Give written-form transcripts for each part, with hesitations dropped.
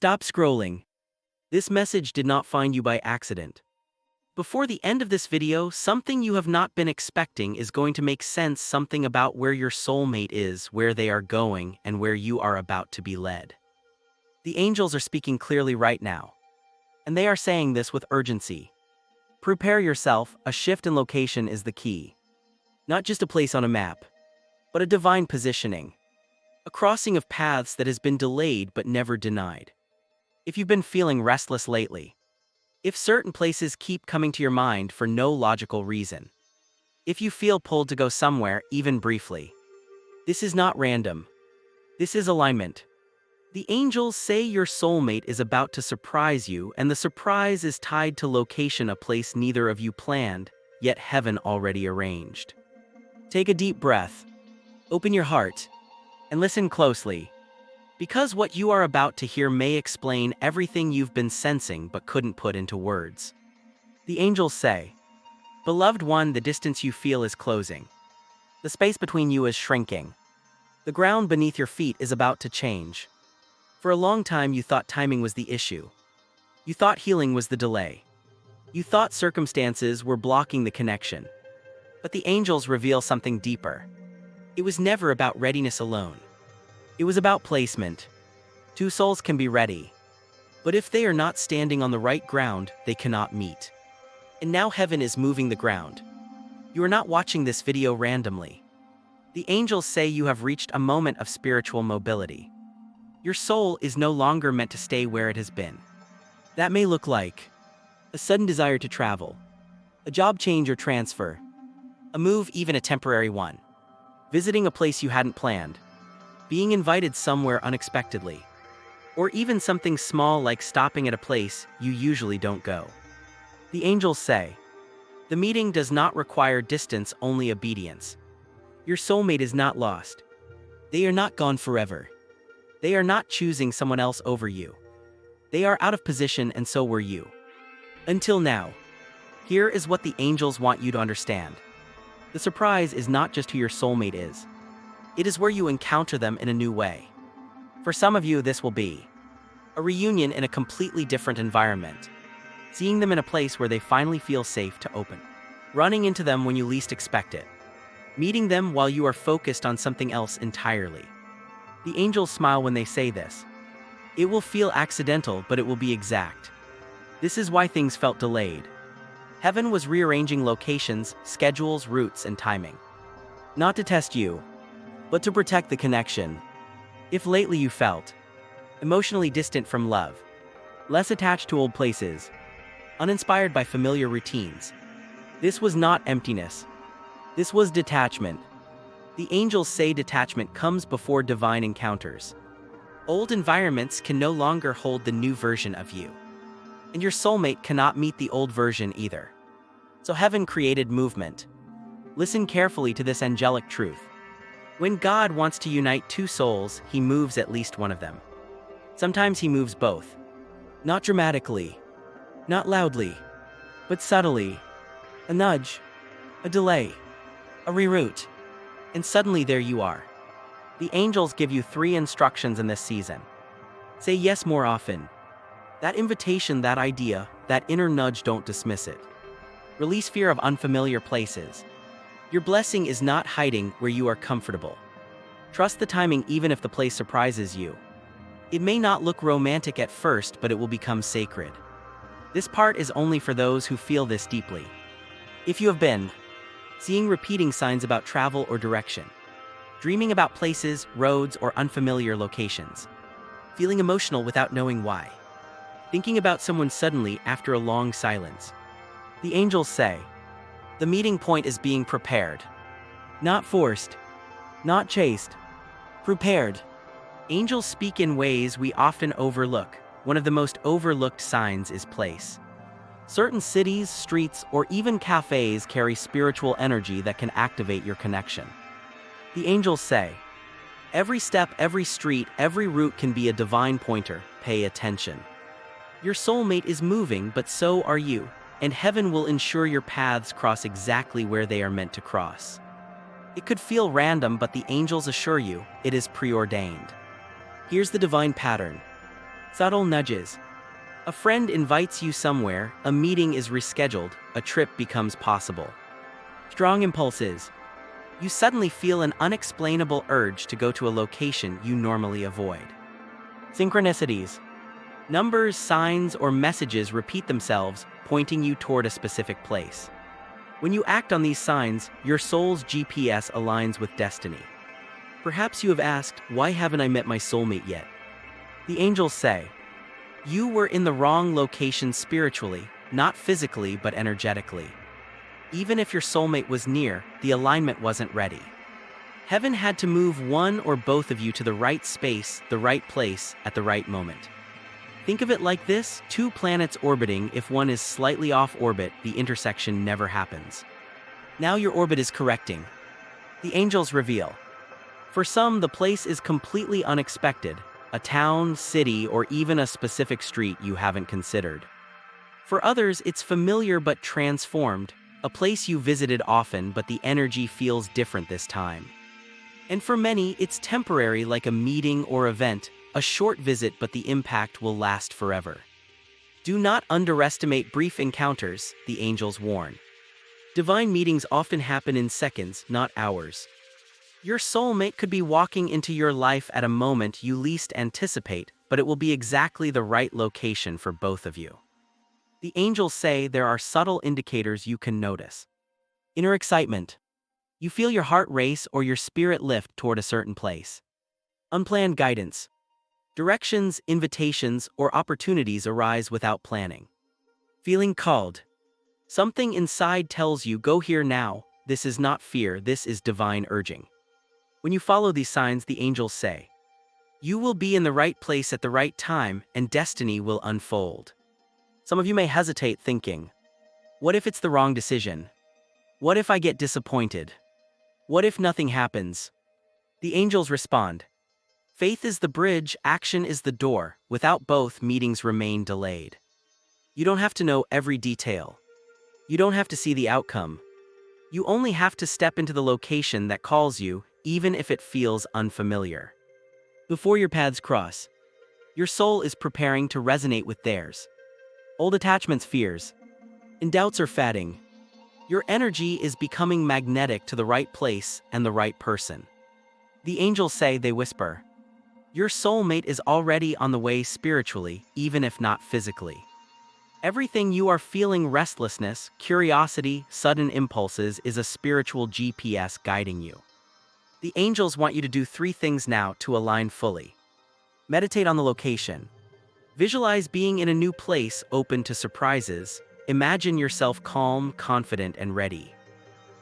Stop scrolling. This message did not find you by accident. Before the end of this video, something you have not been expecting is going to make sense, something about where your soulmate is, where they are going, and where you are about to be led. The angels are speaking clearly right now, and they are saying this with urgency. Prepare yourself, a shift in location is the key. Not just a place on a map, but a divine positioning. A crossing of paths that has been delayed but never denied. If you've been feeling restless lately, if certain places keep coming to your mind for no logical reason, if you feel pulled to go somewhere, even briefly, this is not random. This is alignment. The angels say your soulmate is about to surprise you, and the surprise is tied to location, a place neither of you planned, yet heaven already arranged. Take a deep breath, open your heart, and listen closely, because what you are about to hear may explain everything you've been sensing but couldn't put into words. The angels say, "Beloved one, the distance you feel is closing. The space between you is shrinking. The ground beneath your feet is about to change. For a long time you thought timing was the issue. You thought healing was the delay. You thought circumstances were blocking the connection. But the angels reveal something deeper. It was never about readiness alone. It was about placement. Two souls can be ready, but if they are not standing on the right ground, they cannot meet. And now heaven is moving the ground. You are not watching this video randomly. The angels say you have reached a moment of spiritual mobility. Your soul is no longer meant to stay where it has been. That may look like a sudden desire to travel, a job change or transfer, a move, even a temporary one, visiting a place you hadn't planned, being invited somewhere unexpectedly, or even something small like stopping at a place you usually don't go. The angels say, the meeting does not require distance, only obedience. Your soulmate is not lost. They are not gone forever. They are not choosing someone else over you. They are out of position, and so were you. Until now. Here is what the angels want you to understand. The surprise is not just who your soulmate is. It is where you encounter them in a new way. For some of you, this will be a reunion in a completely different environment. Seeing them in a place where they finally feel safe to open. Running into them when you least expect it. Meeting them while you are focused on something else entirely. The angels smile when they say this. It will feel accidental, but it will be exact. This is why things felt delayed. Heaven was rearranging locations, schedules, routes, and timing. Not to test you, but to protect the connection. If lately you felt emotionally distant from love, less attached to old places, uninspired by familiar routines, this was not emptiness. This was detachment. The angels say detachment comes before divine encounters. Old environments can no longer hold the new version of you. And your soulmate cannot meet the old version either. So heaven created movement. Listen carefully to this angelic truth. When God wants to unite two souls, he moves at least one of them. Sometimes he moves both. Not dramatically, not loudly, but subtly. A nudge, a delay, a reroute. And suddenly there you are. The angels give you 3 instructions in this season. Say yes more often. That invitation, that idea, that inner nudge, don't dismiss it. Release fear of unfamiliar places. Your blessing is not hiding where you are comfortable. Trust the timing even if the place surprises you. It may not look romantic at first, but it will become sacred. This part is only for those who feel this deeply. If you have been seeing repeating signs about travel or direction, dreaming about places, roads, or unfamiliar locations, feeling emotional without knowing why, thinking about someone suddenly after a long silence, the angels say, the meeting point is being prepared. Not forced, not chased, prepared. Angels speak in ways we often overlook. One of the most overlooked signs is place. Certain cities, streets, or even cafes carry spiritual energy that can activate your connection. The angels say, every step, every street, every route can be a divine pointer. Pay attention. Your soulmate is moving, but so are you, and heaven will ensure your paths cross exactly where they are meant to cross. It could feel random, but the angels assure you it is preordained. Here's the divine pattern. Subtle nudges. A friend invites you somewhere, a meeting is rescheduled, a trip becomes possible. Strong impulses. You suddenly feel an unexplainable urge to go to a location you normally avoid. Synchronicities. Numbers, signs, or messages repeat themselves, pointing you toward a specific place. When you act on these signs, your soul's GPS aligns with destiny. Perhaps you have asked, why haven't I met my soulmate yet? The angels say, you were in the wrong location spiritually, not physically but energetically. Even if your soulmate was near, the alignment wasn't ready. Heaven had to move one or both of you to the right space, the right place, at the right moment. Think of it like this: two planets orbiting. If one is slightly off orbit, the intersection never happens. Now your orbit is correcting. The angels reveal. For some, the place is completely unexpected, a town, city, or even a specific street you haven't considered. For others, it's familiar but transformed, a place you visited often but the energy feels different this time. And for many, it's temporary, like a meeting or event, a short visit, but the impact will last forever. Do not underestimate brief encounters, the angels warn. Divine meetings often happen in seconds, not hours. Your soulmate could be walking into your life at a moment you least anticipate, but it will be exactly the right location for both of you. The angels say there are subtle indicators you can notice. Inner excitement. You feel your heart race or your spirit lift toward a certain place. Unplanned guidance. Directions, invitations, or opportunities arise without planning. Feeling called. Something inside tells you, go here now. This is not fear, this is divine urging. When you follow these signs, the angels say, you will be in the right place at the right time, and destiny will unfold. Some of you may hesitate, thinking, what if it's the wrong decision? What if I get disappointed? What if nothing happens? The angels respond, faith is the bridge, action is the door. Without both, meetings remain delayed. You don't have to know every detail. You don't have to see the outcome. You only have to step into the location that calls you, even if it feels unfamiliar. Before your paths cross, your soul is preparing to resonate with theirs. Old attachments, fears, and doubts are fading. Your energy is becoming magnetic to the right place and the right person. The angels say, they whisper, your soulmate is already on the way spiritually, even if not physically. Everything you are feeling, restlessness, curiosity, sudden impulses, is a spiritual GPS guiding you. The angels want you to do 3 things now to align fully. Meditate on the location. Visualize being in a new place, open to surprises. Imagine yourself calm, confident, and ready.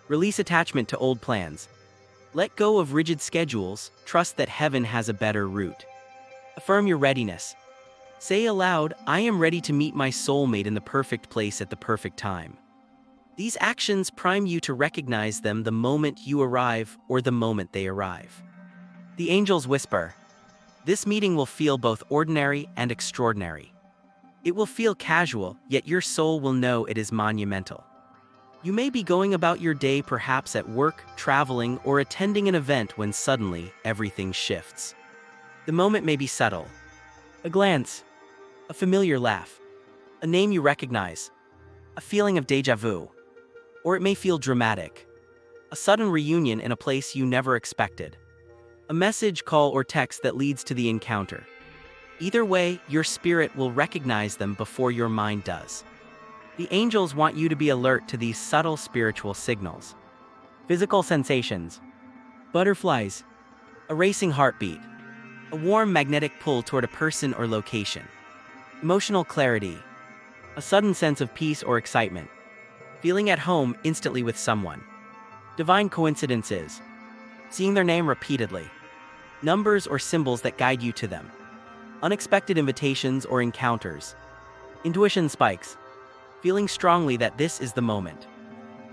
Release attachment to old plans. Let go of rigid schedules. Trust that heaven has a better route. Affirm your readiness. Say aloud, I am ready to meet my soulmate in the perfect place at the perfect time. These actions prime you to recognize them the moment you arrive or the moment they arrive. The angels whisper, this meeting will feel both ordinary and extraordinary. It will feel casual, yet your soul will know it is monumental. You may be going about your day, perhaps at work, traveling, or attending an event, when suddenly everything shifts. The moment may be subtle. A glance, a familiar laugh, a name you recognize, a feeling of déjà vu. Or it may feel dramatic. A sudden reunion in a place you never expected. A message, call, or text that leads to the encounter. Either way, your spirit will recognize them before your mind does. The angels want you to be alert to these subtle spiritual signals. Physical sensations. Butterflies. A racing heartbeat. A warm magnetic pull toward a person or location. Emotional clarity. A sudden sense of peace or excitement. Feeling at home instantly with someone. Divine coincidences. Seeing their name repeatedly. Numbers or symbols that guide you to them. Unexpected invitations or encounters. Intuition spikes. Feeling strongly that this is the moment.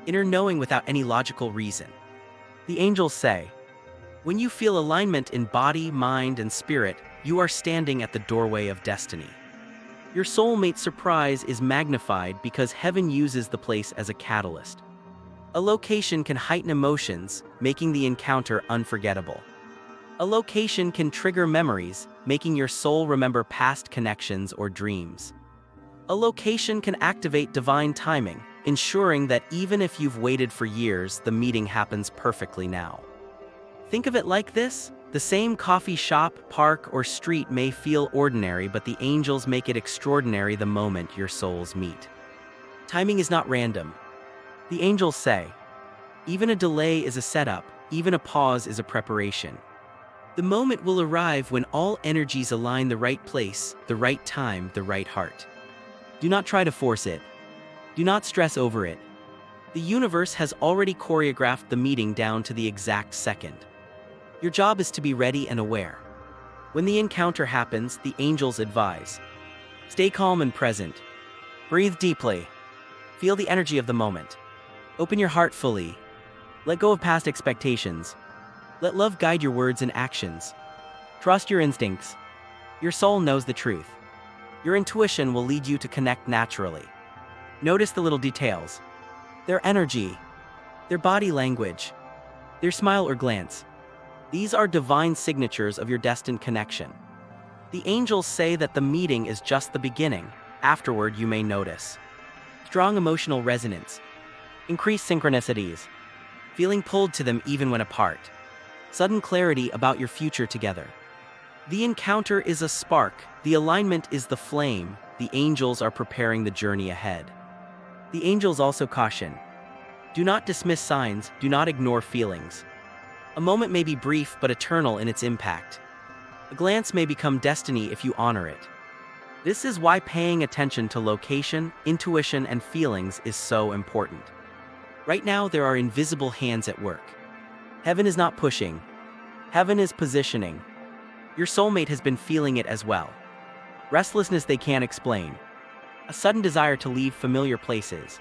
Inner knowing without any logical reason. The angels say, when you feel alignment in body, mind, and spirit, you are standing at the doorway of destiny. Your soulmate surprise is magnified because heaven uses the place as a catalyst. A location can heighten emotions, making the encounter unforgettable. A location can trigger memories, making your soul remember past connections or dreams. A location can activate divine timing, ensuring that even if you've waited for years, the meeting happens perfectly now. Think of it like this: the same coffee shop, park, or street may feel ordinary, but the angels make it extraordinary the moment your souls meet. Timing is not random. The angels say, even a delay is a setup, even a pause is a preparation. The moment will arrive when all energies align: the right place, the right time, the right heart. Do not try to force it. Do not stress over it. The universe has already choreographed the meeting down to the exact second. Your job is to be ready and aware. When the encounter happens, the angels advise: stay calm and present. Breathe deeply. Feel the energy of the moment. Open your heart fully. Let go of past expectations. Let love guide your words and actions. Trust your instincts. Your soul knows the truth. Your intuition will lead you to connect naturally. Notice the little details: their energy, their body language, their smile or glance. These are divine signatures of your destined connection. The angels say that the meeting is just the beginning. Afterward, you may notice strong emotional resonance, increased synchronicities, feeling pulled to them even when apart, sudden clarity about your future together. The encounter is a spark, the alignment is the flame, the angels are preparing the journey ahead. The angels also caution: do not dismiss signs, do not ignore feelings. A moment may be brief but eternal in its impact. A glance may become destiny if you honor it. This is why paying attention to location, intuition, and feelings is so important. Right now, there are invisible hands at work. Heaven is not pushing. Heaven is positioning. Your soulmate has been feeling it as well. Restlessness they can't explain. A sudden desire to leave familiar places.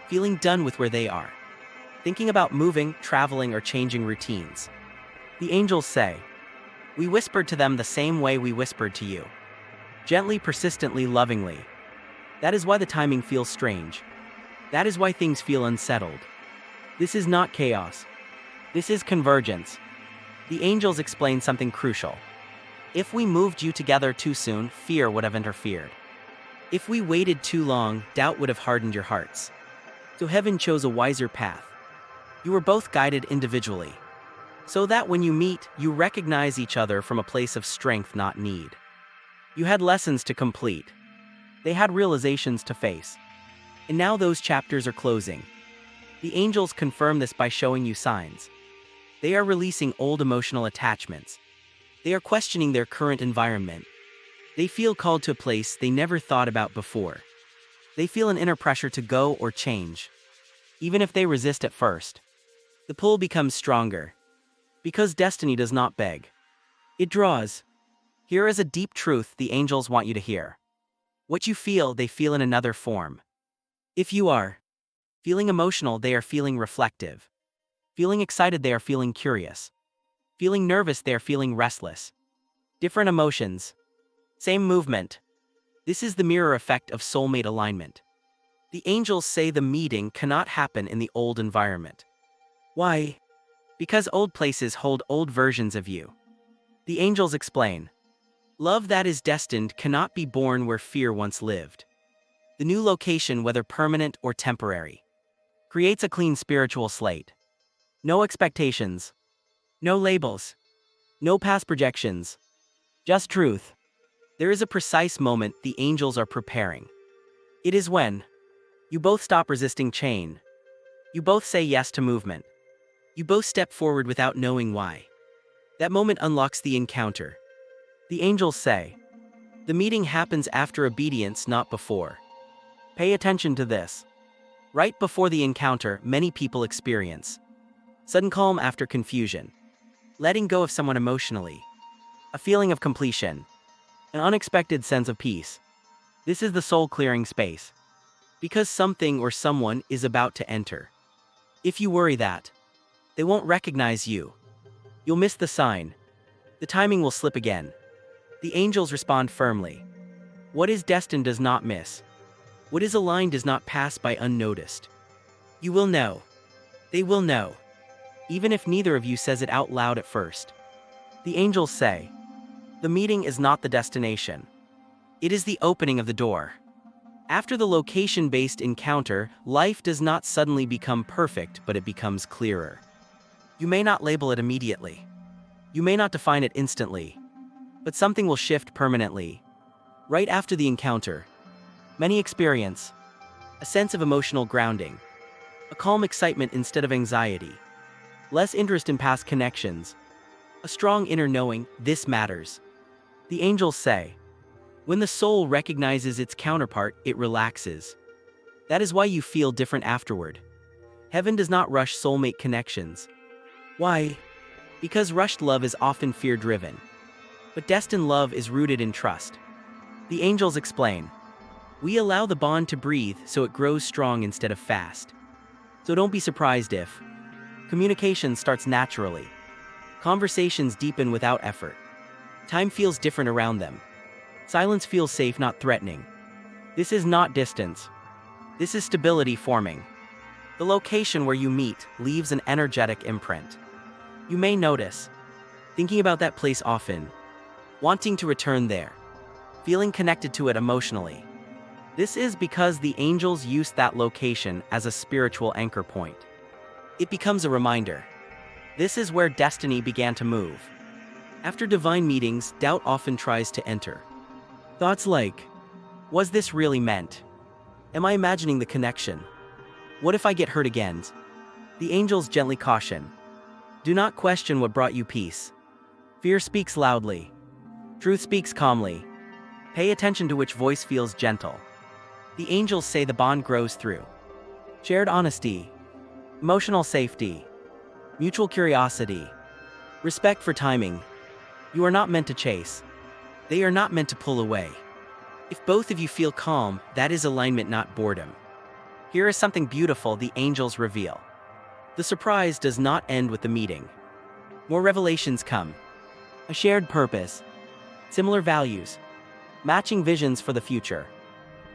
Feeling done with where they are. Thinking about moving, traveling, or changing routines. The angels say, we whispered to them the same way we whispered to you. Gently, persistently, lovingly. That is why the timing feels strange. That is why things feel unsettled. This is not chaos. This is convergence. The angels explain something crucial. If we moved you together too soon, fear would have interfered. If we waited too long, doubt would have hardened your hearts. So heaven chose a wiser path. You were both guided individually, so that when you meet, you recognize each other from a place of strength, not need. You had lessons to complete. They had realizations to face. And now those chapters are closing. The angels confirm this by showing you signs. They are releasing old emotional attachments. They are questioning their current environment. They feel called to a place they never thought about before. They feel an inner pressure to go or change. Even if they resist at first, the pull becomes stronger. Because destiny does not beg. It draws. Here is a deep truth the angels want you to hear. What you feel, they feel in another form. If you are feeling emotional, they are feeling reflective. Feeling excited, they are feeling curious. Feeling nervous, they are feeling restless. Different emotions. Same movement. This is the mirror effect of soulmate alignment. The angels say the meeting cannot happen in the old environment. Why? Because old places hold old versions of you. The angels explain. Love that is destined cannot be born where fear once lived. The new location, whether permanent or temporary, creates a clean spiritual slate. No expectations. No labels. No past projections. Just truth. There is a precise moment the angels are preparing. It is when you both stop resisting change. You both say yes to movement. You both step forward without knowing why. That moment unlocks the encounter. The angels say, the meeting happens after obedience, not before. Pay attention to this. Right before the encounter, many people experience sudden calm after confusion, letting go of someone emotionally, a feeling of completion, an unexpected sense of peace. This is the soul clearing space. Because something or someone is about to enter. If you worry that they won't recognize you, you'll miss the sign. The timing will slip again. The angels respond firmly. What is destined does not miss. What is aligned does not pass by unnoticed. You will know. They will know. Even if neither of you says it out loud at first. The angels say, the meeting is not the destination. It is the opening of the door. After the location-based encounter, life does not suddenly become perfect, but it becomes clearer. You may not label it immediately. You may not define it instantly. But something will shift permanently. Right after the encounter, many experience a sense of emotional grounding, a calm excitement instead of anxiety, less interest in past connections, a strong inner knowing, this matters. The angels say, when the soul recognizes its counterpart, it relaxes. That is why you feel different afterward. Heaven does not rush soulmate connections. Why? Because rushed love is often fear-driven. But destined love is rooted in trust. The angels explain, we allow the bond to breathe so it grows strong instead of fast. So don't be surprised if communication starts naturally. Conversations deepen without effort. Time feels different around them. Silence feels safe, not threatening. This is not distance. This is stability forming. The location where you meet leaves an energetic imprint. You may notice, thinking about that place often, wanting to return there, feeling connected to it emotionally. This is because the angels use that location as a spiritual anchor point. It becomes a reminder. This is where destiny began to move. After divine meetings, doubt often tries to enter. Thoughts like, was this really meant? Am I imagining the connection? What if I get hurt again? The angels gently caution. Do not question what brought you peace. Fear speaks loudly. Truth speaks calmly. Pay attention to which voice feels gentle. The angels say the bond grows through shared honesty, emotional safety, mutual curiosity, respect for timing. You are not meant to chase. They are not meant to pull away. If both of you feel calm, that is alignment, not boredom. Here is something beautiful the angels reveal. The surprise does not end with the meeting. More revelations come. A shared purpose, similar values, matching visions for the future.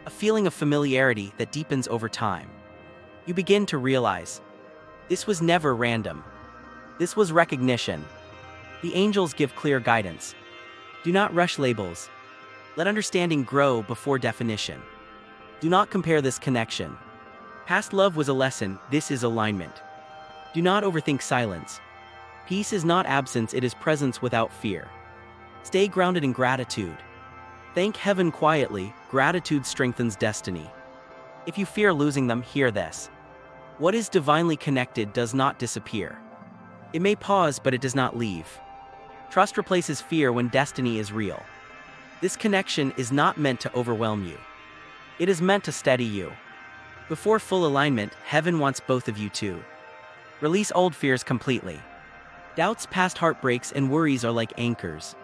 A feeling of familiarity that deepens over time. You begin to realize, this was never random. This was recognition. The angels give clear guidance. Do not rush labels. Let understanding grow before definition. Do not compare this connection. Past love was a lesson, this is alignment. Do not overthink silence. Peace is not absence, it is presence without fear. Stay grounded in gratitude. Thank heaven quietly, gratitude strengthens destiny. If you fear losing them, hear this. What is divinely connected does not disappear. It may pause, but it does not leave. Trust replaces fear when destiny is real. This connection is not meant to overwhelm you. It is meant to steady you. Before full alignment, heaven wants both of you to release old fears completely. Doubts, past heartbreaks, and worries are like anchors.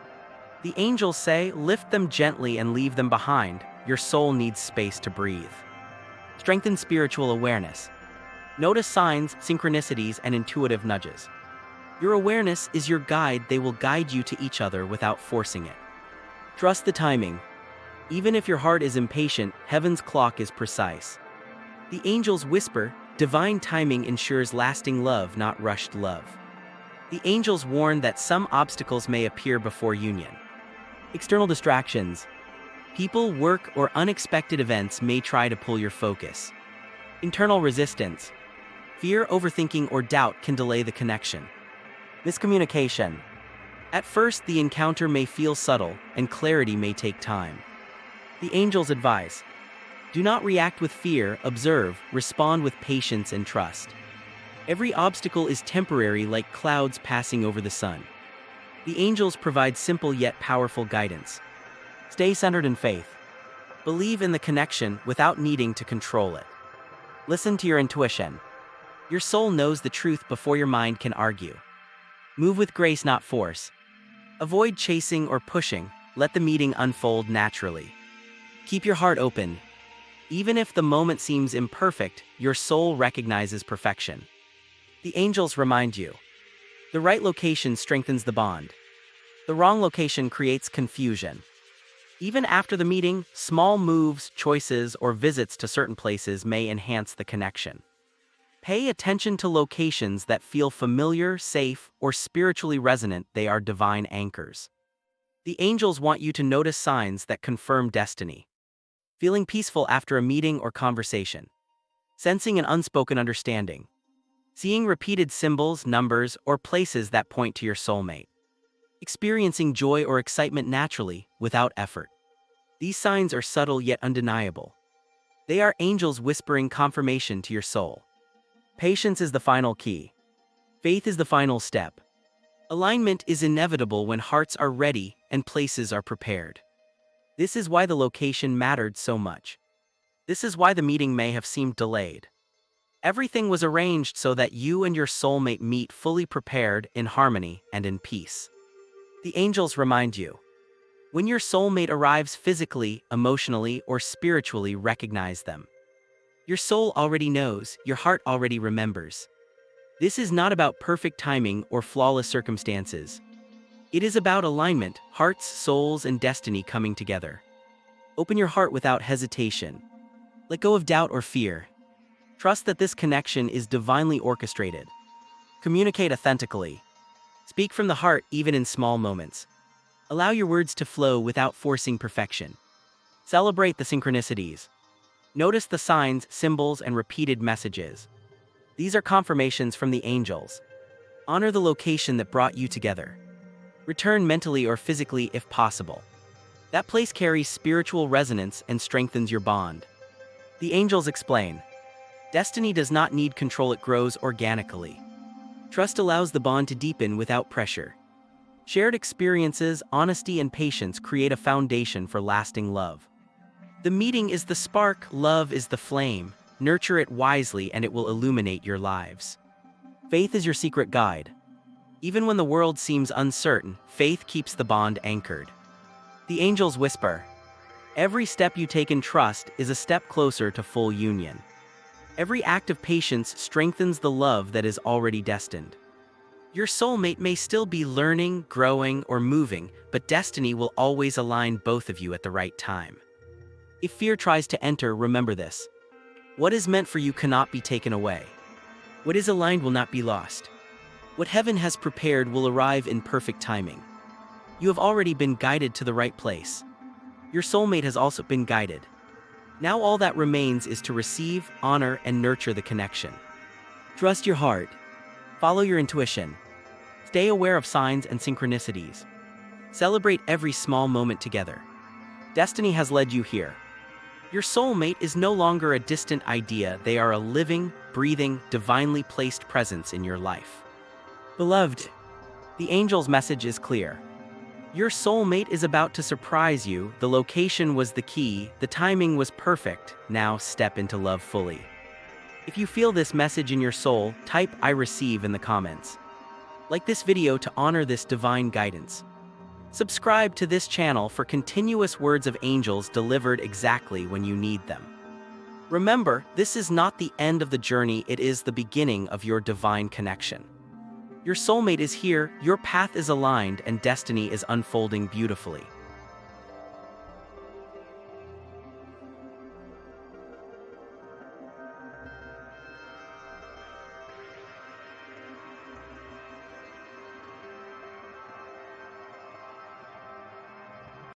The angels say, lift them gently and leave them behind. Your soul needs space to breathe. Strengthen spiritual awareness. Notice signs, synchronicities, and intuitive nudges. Your awareness is your guide. They will guide you to each other without forcing it. Trust the timing. Even if your heart is impatient, heaven's clock is precise. The angels whisper, divine timing ensures lasting love, not rushed love. The angels warn that some obstacles may appear before union. External distractions, people, work, or unexpected events may try to pull your focus. Internal resistance, fear, overthinking, or doubt can delay the connection. Miscommunication. At first, the encounter may feel subtle, and clarity may take time. The angels advise, do not react with fear, observe, respond with patience and trust. Every obstacle is temporary, like clouds passing over the sun. The angels provide simple yet powerful guidance. Stay centered in faith. Believe in the connection without needing to control it. Listen to your intuition. Your soul knows the truth before your mind can argue. Move with grace, not force. Avoid chasing or pushing. Let the meeting unfold naturally. Keep your heart open. Even if the moment seems imperfect, your soul recognizes perfection. The angels remind you. The right location strengthens the bond. The wrong location creates confusion. Even after the meeting, small moves, choices, or visits to certain places may enhance the connection. Pay attention to locations that feel familiar, safe, or spiritually resonant. They are divine anchors. The angels want you to notice signs that confirm destiny. Feeling peaceful after a meeting or conversation. Sensing an unspoken understanding. Seeing repeated symbols, numbers, or places that point to your soulmate. Experiencing joy or excitement naturally, without effort. These signs are subtle yet undeniable. They are angels whispering confirmation to your soul. Patience is the final key. Faith is the final step. Alignment is inevitable when hearts are ready and places are prepared. This is why the location mattered so much. This is why the meeting may have seemed delayed. Everything was arranged so that you and your soulmate meet fully prepared, in harmony, and in peace. The angels remind you. When your soulmate arrives physically, emotionally, or spiritually, recognize them. Your soul already knows, your heart already remembers. This is not about perfect timing or flawless circumstances. It is about alignment, hearts, souls, and destiny coming together. Open your heart without hesitation. Let go of doubt or fear. Trust that this connection is divinely orchestrated. Communicate authentically. Speak from the heart even in small moments. Allow your words to flow without forcing perfection. Celebrate the synchronicities. Notice the signs, symbols, and repeated messages. These are confirmations from the angels. Honor the location that brought you together. Return mentally or physically if possible. That place carries spiritual resonance and strengthens your bond. The angels explain. Destiny does not need control, it grows organically. Trust allows the bond to deepen without pressure. Shared experiences, honesty, and patience create a foundation for lasting love. The meeting is the spark, love is the flame. Nurture it wisely and it will illuminate your lives. Faith is your secret guide. Even when the world seems uncertain, faith keeps the bond anchored. The angels whisper. Every step you take in trust is a step closer to full union. Every act of patience strengthens the love that is already destined. Your soulmate may still be learning, growing, or moving, but destiny will always align both of you at the right time. If fear tries to enter, remember this. What is meant for you cannot be taken away. What is aligned will not be lost. What heaven has prepared will arrive in perfect timing. You have already been guided to the right place. Your soulmate has also been guided. Now all that remains is to receive, honor, and nurture the connection. Trust your heart. Follow your intuition. Stay aware of signs and synchronicities. Celebrate every small moment together. Destiny has led you here. Your soulmate is no longer a distant idea, they are a living, breathing, divinely placed presence in your life. Beloved, the angel's message is clear. Your soulmate is about to surprise you, the location was the key, the timing was perfect, now step into love fully. If you feel this message in your soul, type "I receive" in the comments. Like this video to honor this divine guidance. Subscribe to this channel for continuous words of angels delivered exactly when you need them. Remember, this is not the end of the journey, it is the beginning of your divine connection. Your soulmate is here, your path is aligned, and destiny is unfolding beautifully.